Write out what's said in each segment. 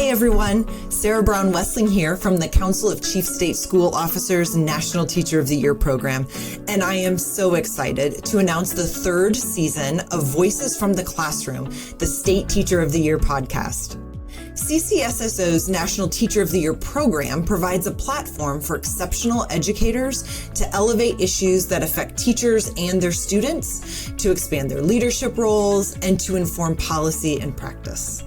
Hi, everyone. Sarah Brown Wessling here from the Council of Chief State School Officers National Teacher of the Year program. And I am so excited to announce the third season of Voices from the Classroom, the State Teacher of the Year podcast. CCSSO's National Teacher of the Year program provides a platform for exceptional educators to elevate issues that affect teachers and their students, to expand their leadership roles, and to inform policy and practice.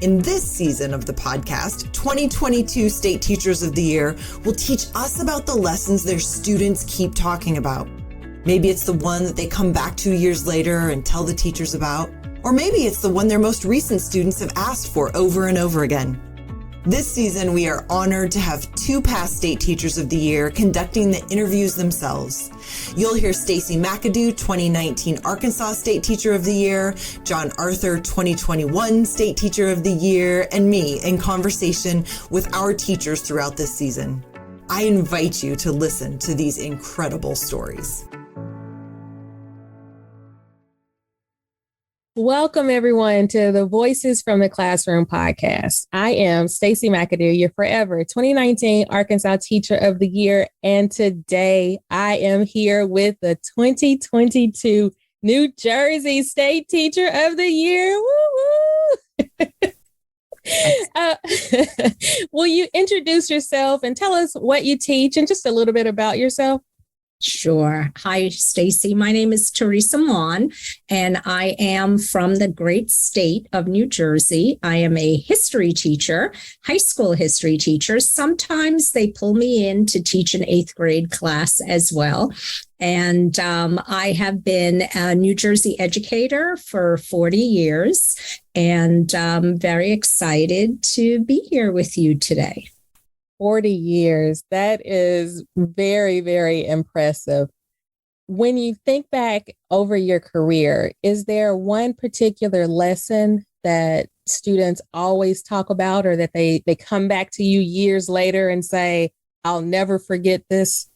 In this season of the podcast, 2022 State Teachers of the Year will teach us about the lessons their students keep talking about. Maybe it's the one that they come back 2 years later and tell the teachers about. Or maybe it's the one their most recent students have asked for over and over again. This season, we are honored to have two past State Teachers of the Year conducting the interviews themselves. You'll hear Stacy McAdoo, 2019 Arkansas State Teacher of the Year, John Arthur, 2021 State Teacher of the Year, and me in conversation with our teachers throughout this season. I invite you to listen to these incredible stories. Welcome, everyone, to the Voices from the Classroom podcast. I am Stacy McAdoo, your forever 2019 Arkansas Teacher of the Year. And today I am here with the 2022 New Jersey State Teacher of the Year. Woo-hoo! Will you introduce yourself and tell us what you teach and just a little bit about yourself? Sure. Hi, Stacy. My name is Teresa Mon, and I am from the great state of New Jersey. I am a history teacher, high school history teacher. Sometimes they pull me in to teach an 8th grade class as well. And I have been a New Jersey educator for 40 years, and I'm very excited to be here with you today. 40 years. That is very, very impressive. When you think back over your career, is there one particular lesson that students always talk about or that they come back to you years later and say, I'll never forget this?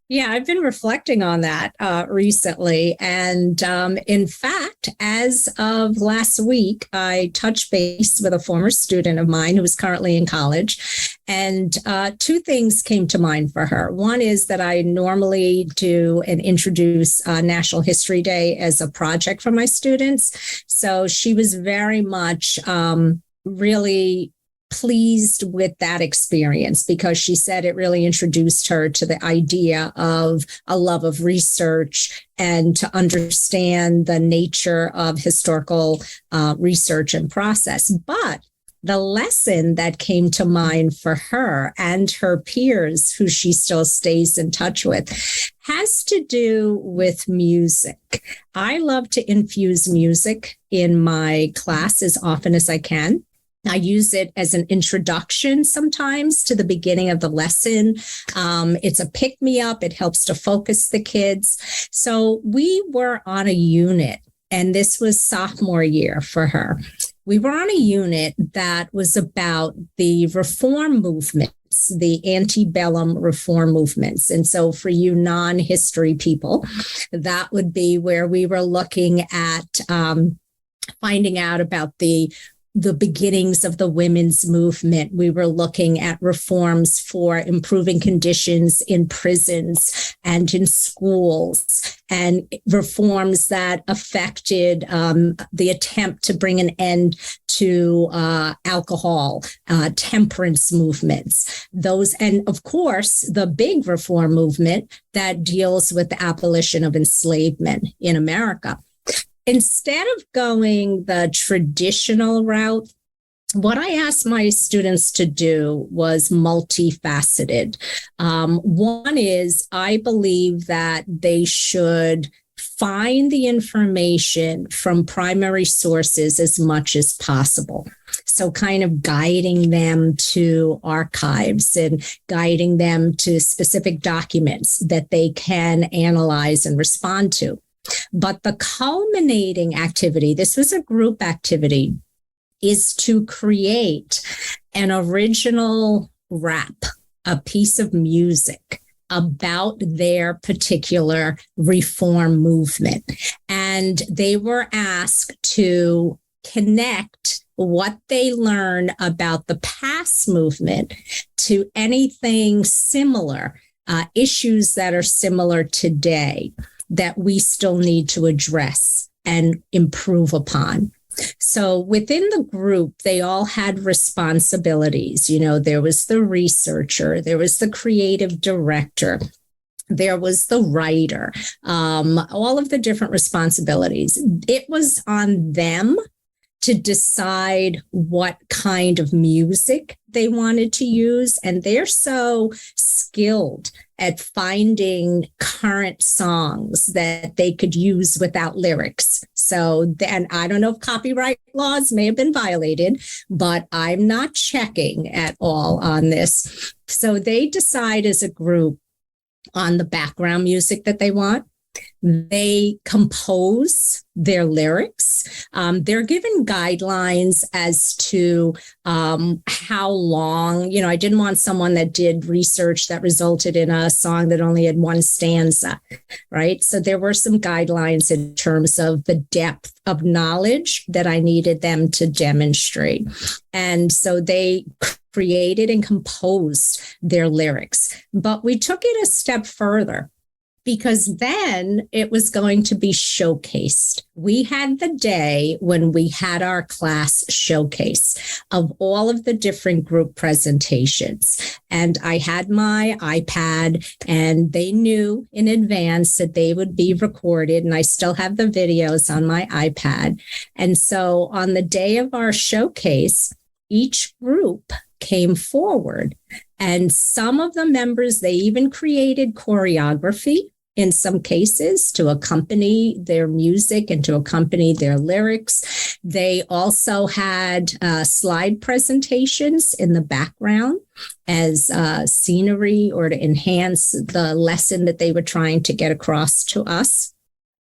Yeah, I've been reflecting on that recently. And in fact, as of last week, I touched base with a former student of mine who is currently in college. And two things came to mind for her. One is that I normally do and introduce National History Day as a project for my students. So she was very much really pleased with that experience because she said it really introduced her to the idea of a love of research and to understand the nature of historical research and process. But the lesson that came to mind for her and her peers, who she still stays in touch with, has to do with music. I love to infuse music in my class as often as I can. I use it as an introduction sometimes to the beginning of the lesson. It's a pick-me-up. It helps to focus the kids. So we were on a unit, and this was sophomore year for her. We were on a unit that was about the reform movements, the antebellum reform movements. And so for you non-history people, that would be where we were looking at finding out about the beginnings of the women's movement. We were looking at reforms for improving conditions in prisons and in schools, and reforms that affected the attempt to bring an end to alcohol, temperance movements. Those, and of course, the big reform movement that deals with the abolition of enslavement in America. Instead of going the traditional route, what I asked my students to do was multifaceted. One is I believe that they should find the information from primary sources as much as possible. So kind of guiding them to archives and guiding them to specific documents that they can analyze and respond to. But the culminating activity, this was a group activity, is to create an original rap, a piece of music about their particular reform movement. And they were asked to connect what they learn about the past movement to anything similar, issues that are similar today that we still need to address and improve upon. So within the group, they all had responsibilities. You know, there was the researcher, there was the creative director, there was the writer, all of the different responsibilities. It was on them to decide what kind of music they wanted to use. And they're so skilled at finding current songs that they could use without lyrics. So then I don't know if copyright laws may have been violated, but I'm not checking at all on this. So they decide as a group on the background music that they want. They compose their lyrics. They're given guidelines as to how long, you know, I didn't want someone that did research that resulted in a song that only had one stanza, right? So there were some guidelines in terms of the depth of knowledge that I needed them to demonstrate. And so they created and composed their lyrics. But we took it a step further, because then it was going to be showcased. We had the day when we had our class showcase of all of the different group presentations. And I had my iPad, and they knew in advance that they would be recorded. And I still have the videos on my iPad. And so on the day of our showcase, each group came forward, and some of the members, they even created choreography in some cases to accompany their music and to accompany their lyrics. They also had slide presentations in the background as scenery or to enhance the lesson that they were trying to get across to us.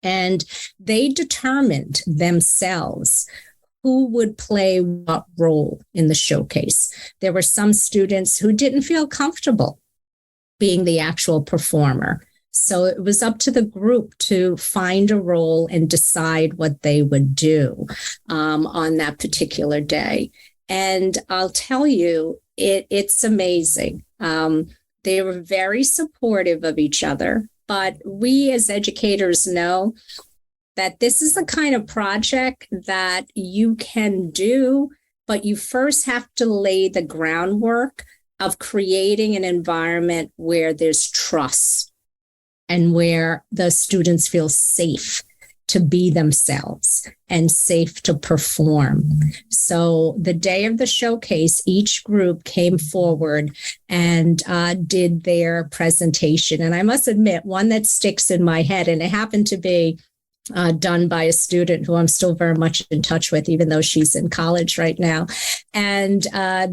And they determined themselves who would play what role in the showcase. There were some students who didn't feel comfortable being the actual performer. So it was up to the group to find a role and decide what they would do on that particular day. And I'll tell you, it's amazing. They were very supportive of each other, but we as educators know that this is the kind of project that you can do, but you first have to lay the groundwork of creating an environment where there's trust and where the students feel safe to be themselves and safe to perform. So the day of the showcase, each group came forward and did their presentation. And I must admit, one that sticks in my head, and it happened to be done by a student who I'm still very much in touch with, even though she's in college right now. And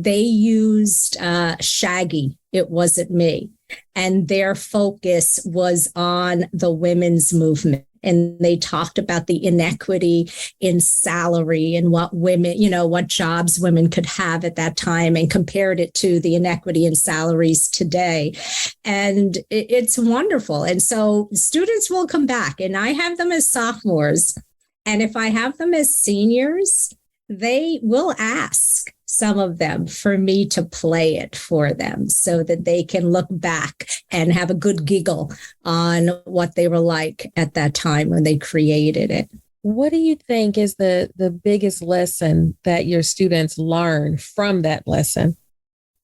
they used Shaggy, It Wasn't Me. And their focus was on the women's movement. And they talked about the inequity in salary and what women, you know, what jobs women could have at that time, and compared it to the inequity in salaries today. And it's wonderful. And so students will come back, and I have them as sophomores. And if I have them as seniors, they will ask some of them for me to play it for them so that they can look back and have a good giggle on what they were like at that time when they created it. What do you think is the biggest lesson that your students learn from that lesson?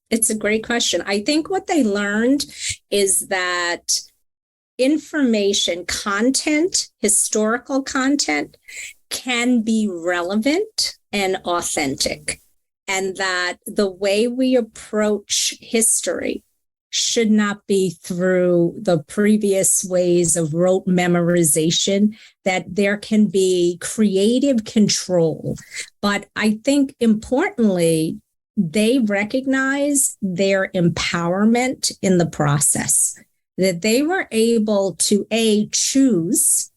It's a great question. I think what they learned is that information, content, historical content can be relevant and authentic, and that the way we approach history should not be through the previous ways of rote memorization, that there can be creative control. But I think importantly, they recognize their empowerment in the process, that they were able to choose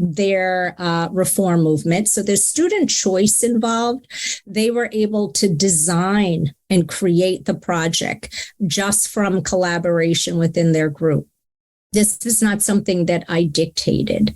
their reform movement. So there's student choice involved. They were able to design and create the project just from collaboration within their group. This is not something that I dictated.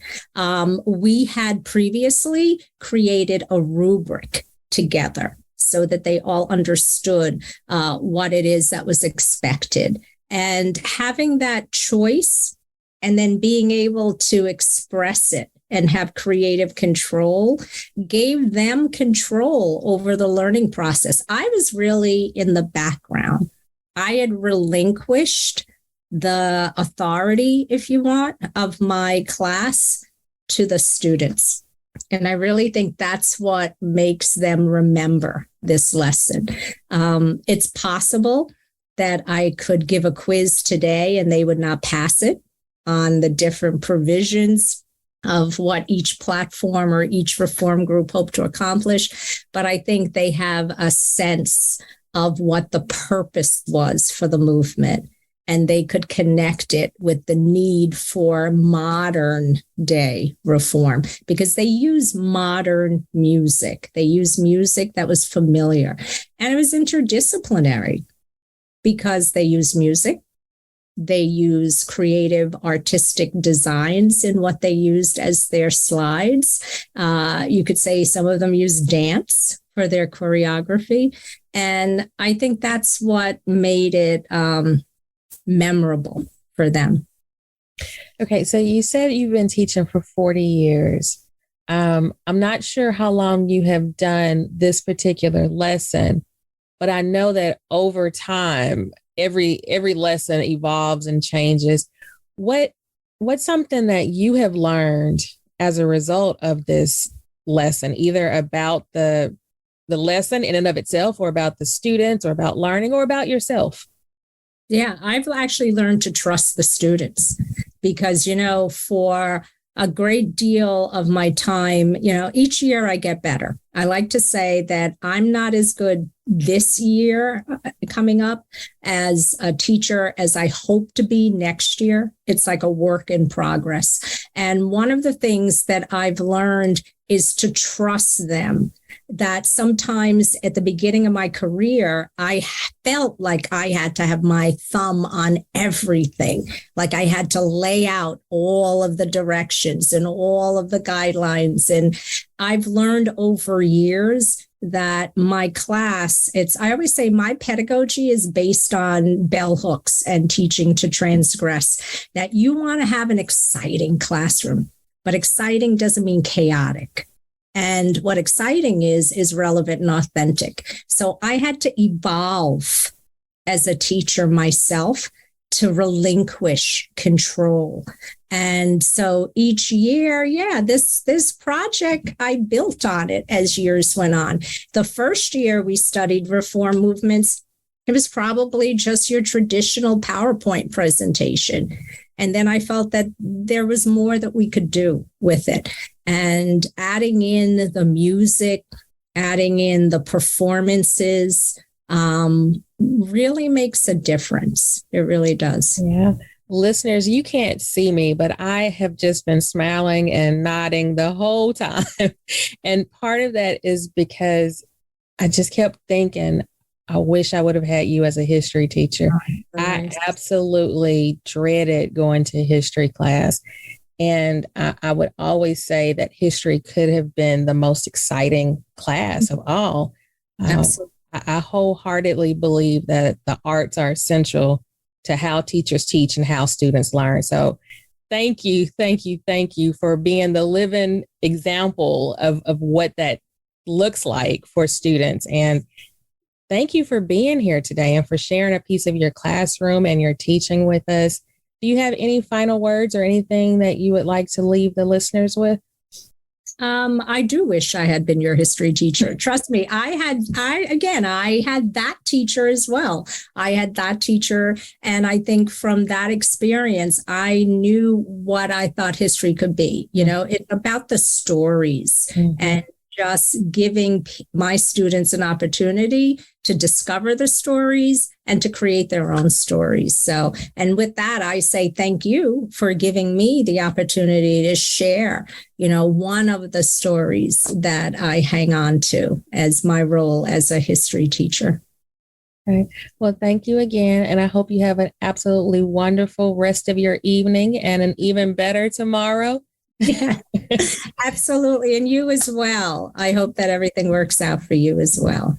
We had previously created a rubric together. so that they all understood what it is that was expected. And having that choice and then being able to express it and have creative control gave them control over the learning process. I was really in the background. I had relinquished the authority, if you want, of my class to the students. And I really think that's what makes them remember this lesson. It's possible that I could give a quiz today and they would not pass it on the different provisions of what each platform or each reform group hoped to accomplish. But I think they have a sense of what the purpose was for the movement, and they could connect it with the need for modern day reform because they use modern music. They use music that was familiar, and it was interdisciplinary because they use music. They use creative artistic designs in what they used as their slides. You could say some of them use dance for their choreography. And I think that's what made it memorable for them. Okay, so you said you've been teaching for 40 years. I'm not sure how long you have done this particular lesson, but I know that over time, every lesson evolves and changes. What's something that you have learned as a result of this lesson, either about the lesson in and of itself, or about the students, or about learning, or about yourself? Yeah, I've actually learned to trust the students because, for a great deal of my time, each year I get better. I like to say that I'm not as good this year coming up as a teacher as I hope to be next year. It's like a work in progress. And one of the things that I've learned is to trust them. That sometimes at the beginning of my career, I felt like I had to have my thumb on everything. Like I had to lay out all of the directions and all of the guidelines. And I've learned over years that my class, I always say my pedagogy is based on bell hooks and teaching to transgress, that you want to have an exciting classroom, but exciting doesn't mean chaotic. And what exciting is relevant and authentic. So I had to evolve as a teacher myself to relinquish control. And so each year, this project, I built on it as years went on. The first year we studied reform movements, it was probably just your traditional PowerPoint presentation. And then I felt that there was more that we could do with it. And adding in the music, adding in the performances, really makes a difference. It really does. Yeah. Listeners, you can't see me, but I have just been smiling and nodding the whole time. And part of that is because I just kept thinking, I wish I would have had you as a history teacher. I absolutely dreaded going to history class. And I would always say that history could have been the most exciting class of all. I wholeheartedly believe that the arts are essential to how teachers teach and how students learn. So thank you for being the living example of what that looks like for students. And thank you for being here today and for sharing a piece of your classroom and your teaching with us. Do you have any final words or anything that you would like to leave the listeners with? I do wish I had been your history teacher. Trust me, I had that teacher as well. I had that teacher. And I think from that experience, I knew what I thought history could be. It's about the stories and just giving my students an opportunity to discover the stories and to create their own stories. So, and with that, I say thank you for giving me the opportunity to share, one of the stories that I hang on to as my role as a history teacher. Okay. Well, thank you again. And I hope you have an absolutely wonderful rest of your evening and an even better tomorrow. Yeah, absolutely. And you as well. I hope that everything works out for you as well.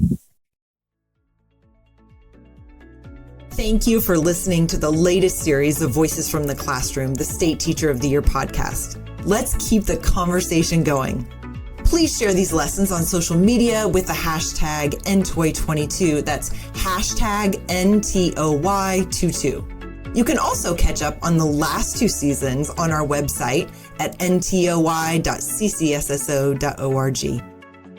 Thank you for listening to the latest series of Voices from the Classroom, the State Teacher of the Year podcast. Let's keep the conversation going. Please share these lessons on social media with the hashtag NTOY22. That's hashtag NTOY22. You can also catch up on the last 2 seasons on our website at ntoy.ccsso.org.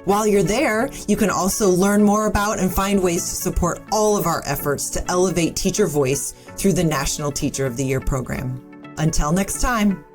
While you're there, you can also learn more about and find ways to support all of our efforts to elevate teacher voice through the National Teacher of the Year program. Until next time.